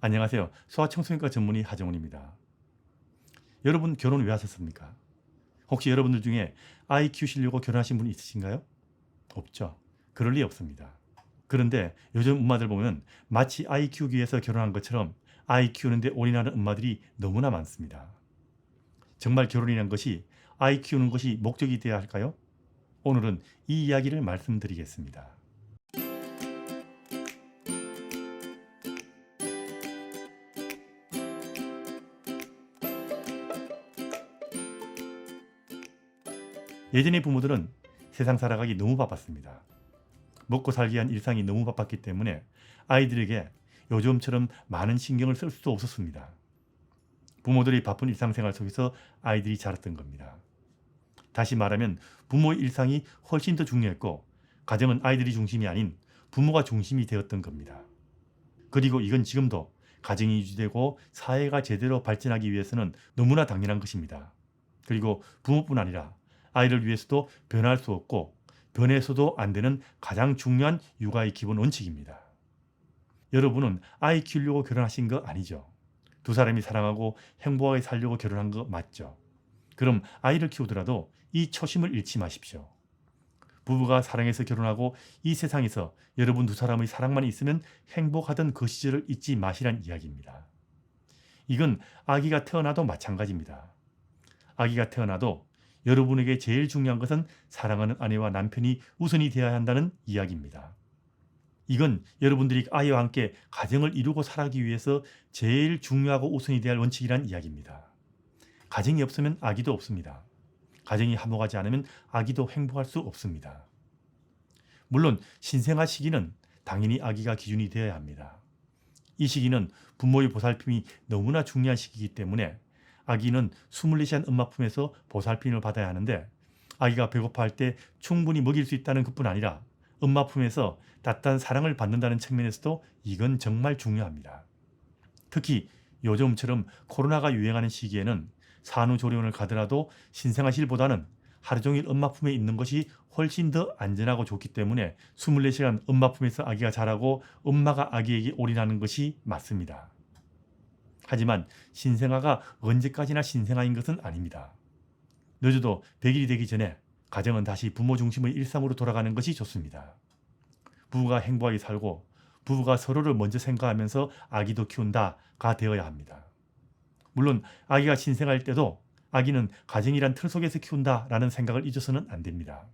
안녕하세요. 소아청소년과 전문의 하정훈입니다. 여러분 결혼 왜 하셨습니까? 혹시 여러분들 중에 아이 키우시려고 결혼하신 분 있으신가요? 없죠. 그럴 리 없습니다. 그런데 요즘 엄마들 보면 마치 아이 키우기 위해서 결혼한 것처럼 아이 키우는데 올인하는 엄마들이 너무나 많습니다. 정말 결혼이란 것이 아이 키우는 것이 목적이 되어야 할까요? 오늘은 이 이야기를 말씀드리겠습니다. 예전의 부모들은 세상 살아가기 너무 바빴습니다. 먹고 살기 위한 일상이 너무 바빴기 때문에 아이들에게 요즘처럼 많은 신경을 쓸 수도 없었습니다. 부모들이 바쁜 일상생활 속에서 아이들이 자랐던 겁니다. 다시 말하면 부모의 일상이 훨씬 더 중요했고 가정은 아이들이 중심이 아닌 부모가 중심이 되었던 겁니다. 그리고 이건 지금도 가정이 유지되고 사회가 제대로 발전하기 위해서는 너무나 당연한 것입니다. 그리고 부모뿐 아니라 아이를 위해서도 변할 수 없고 변해서도 안 되는 가장 중요한 육아의 기본 원칙입니다. 여러분은 아이 키우려고 결혼하신 거 아니죠? 두 사람이 사랑하고 행복하게 살려고 결혼한 거 맞죠? 그럼 아이를 키우더라도 이 초심을 잃지 마십시오. 부부가 사랑해서 결혼하고 이 세상에서 여러분 두 사람의 사랑만 있으면 행복하던 그 시절을 잊지 마시란 이야기입니다. 이건 아기가 태어나도 마찬가지입니다. 아기가 태어나도 여러분에게 제일 중요한 것은 사랑하는 아내와 남편이 우선이 되어야 한다는 이야기입니다. 이건 여러분들이 아이와 함께 가정을 이루고 살아가기 위해서 제일 중요하고 우선이 되어야 할 원칙이란 이야기입니다. 가정이 없으면 아기도 없습니다. 가정이 화목하지 않으면 아기도 행복할 수 없습니다. 물론 신생아 시기는 당연히 아기가 기준이 되어야 합니다. 이 시기는 부모의 보살핌이 너무나 중요한 시기이기 때문에 아기는 24시간 엄마 품에서 보살핌을 받아야 하는데 아기가 배고파할 때 충분히 먹일 수 있다는 것뿐 아니라 엄마 품에서 따뜻한 사랑을 받는다는 측면에서도 이건 정말 중요합니다. 특히 요즘처럼 코로나가 유행하는 시기에는 산후조리원을 가더라도 신생아실보다는 하루 종일 엄마 품에 있는 것이 훨씬 더 안전하고 좋기 때문에 24시간 엄마 품에서 아기가 자라고 엄마가 아기에게 올인하는 것이 맞습니다. 하지만 신생아가 언제까지나 신생아인 것은 아닙니다. 늦어도 100일이 되기 전에 가정은 다시 부모 중심의 일상으로 돌아가는 것이 좋습니다. 부부가 행복하게 살고 부부가 서로를 먼저 생각하면서 아기도 키운다가 되어야 합니다. 물론 아기가 신생아일 때도 아기는 가정이란 틀 속에서 키운다라는 생각을 잊어서는 안 됩니다.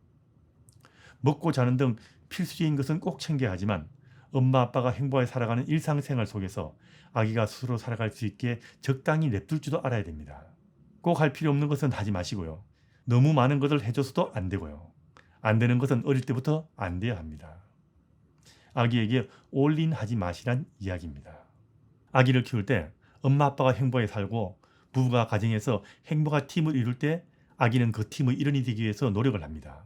먹고 자는 등 필수적인 것은 꼭 챙겨야 하지만 엄마 아빠가 행복하게 살아가는 일상생활 속에서 아기가 스스로 살아갈 수 있게 적당히 냅둘 줄도 알아야 됩니다. 꼭 할 필요 없는 것은 하지 마시고요. 너무 많은 것을 해줘서도 안 되고요. 안 되는 것은 어릴 때부터 안 돼야 합니다. 아기에게 올인하지 마시란 이야기입니다. 아기를 키울 때 엄마 아빠가 행복하게 살고 부부가 가정에서 행복한 팀을 이룰 때 아기는 그 팀의 일원이 되기 위해서 노력을 합니다.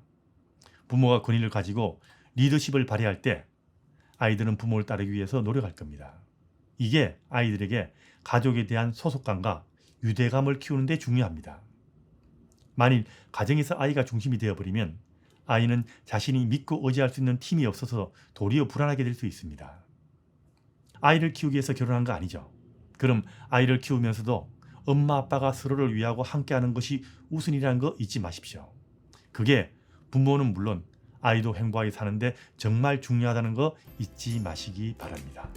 부모가 권위를 가지고 리더십을 발휘할 때 아이들은 부모를 따르기 위해서 노력할 겁니다. 이게 아이들에게 가족에 대한 소속감과 유대감을 키우는 데 중요합니다. 만일 가정에서 아이가 중심이 되어버리면 아이는 자신이 믿고 의지할 수 있는 팀이 없어서 도리어 불안하게 될 수 있습니다. 아이를 키우기 위해서 결혼한 거 아니죠. 그럼 아이를 키우면서도 엄마 아빠가 서로를 위하고 함께하는 것이 우선이라는 거 잊지 마십시오. 그게 부모는 물론 아이도 행복하게 사는데 정말 중요하다는 거 잊지 마시기 바랍니다.